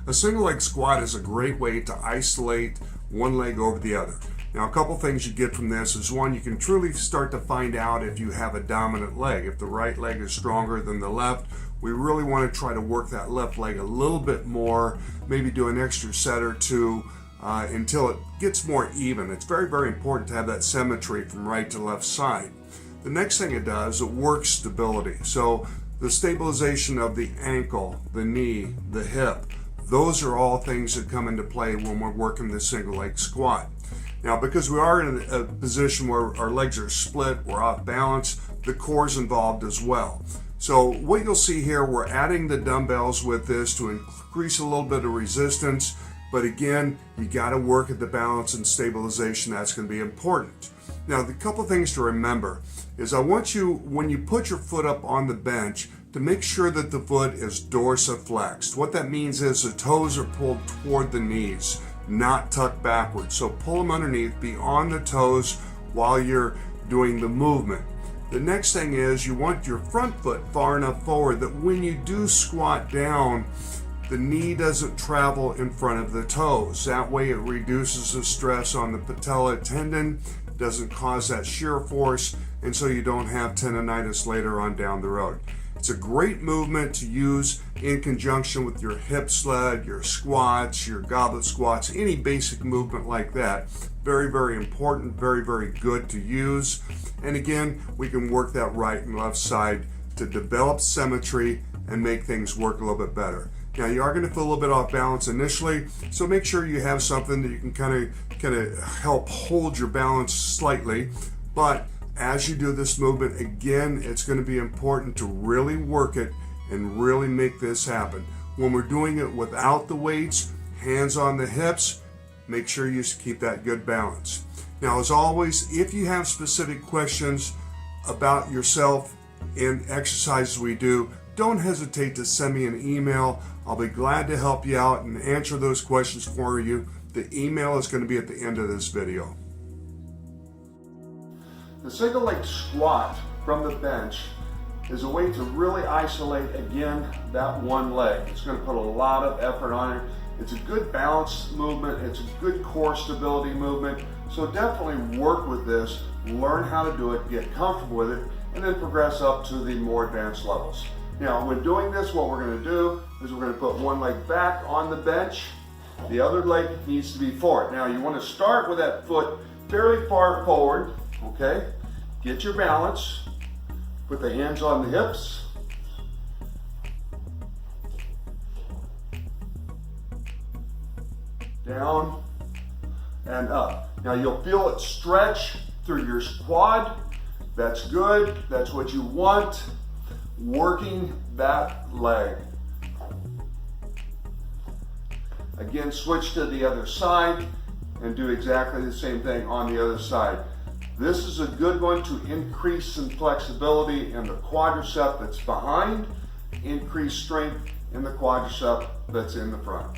A single leg squat is a great way to isolate one leg over the other. Now, a couple things you get from this is, one, you can truly start to find out if you have a dominant leg. If the right leg is stronger than the left, we really want to try to work that left leg a little bit more, maybe do an extra set or two until it gets more even. It's very, very important to have that symmetry from right to left side. The next thing it does, it works stability. So the stabilization of the ankle, the knee, the hip, those are all things that come into play when we're working the single leg squat. Now, because we are in a position where our legs are split, we're off balance, the core is involved as well. So what you'll see here, we're adding the dumbbells with this to increase a little bit of resistance, but again, you got to work at the balance and stabilization. That's going to be important. Now, the couple things to remember is I want you, when you put your foot up on the bench, to make sure that the foot is dorsiflexed. What that means is the toes are pulled toward the knees, not tucked backwards. So pull them underneath, be on the toes while you're doing the movement. The next thing is you want your front foot far enough forward that when you do squat down, the knee doesn't travel in front of the toes. That way it reduces the stress on the patella tendon, doesn't cause that shear force, and so you don't have tendonitis later on down the road. It's a great movement to use in conjunction with your hip sled, your squats, your goblet squats, any basic movement like that. Very, very important, very, very good to use. And again, we can work that right and left side to develop symmetry and make things work a little bit better. Now, you are going to feel a little bit off balance initially, so make sure you have something that you can kind of help hold your balance slightly. But as you do this movement, again, it's going to be important to really work it and really make this happen. When we're doing it without the weights, hands on the hips, make sure you keep that good balance. Now, as always, if you have specific questions about yourself in exercises we do, don't hesitate to send me an email. I'll be glad to help you out and answer those questions for you. The email is going to be at the end of this video. The single leg squat from the bench is a way to really isolate, again, that one leg. It's going to put a lot of effort on it. It's a good balance movement. It's a good core stability movement. So definitely work with this, learn how to do it, get comfortable with it, and then progress up to the more advanced levels. Now, when doing this, what we're going to do is we're going to put one leg back on the bench. The other leg needs to be forward. Now, you want to start with that foot fairly far forward, okay? Get your balance. Put the hands on the hips. Down and up. Now, you'll feel it stretch through your quad. That's good. That's what you want. Working that leg. Again, switch to the other side and do exactly the same thing on the other side. This is a good one to increase some flexibility in the quadricep that's behind, increase strength in the quadricep that's in the front.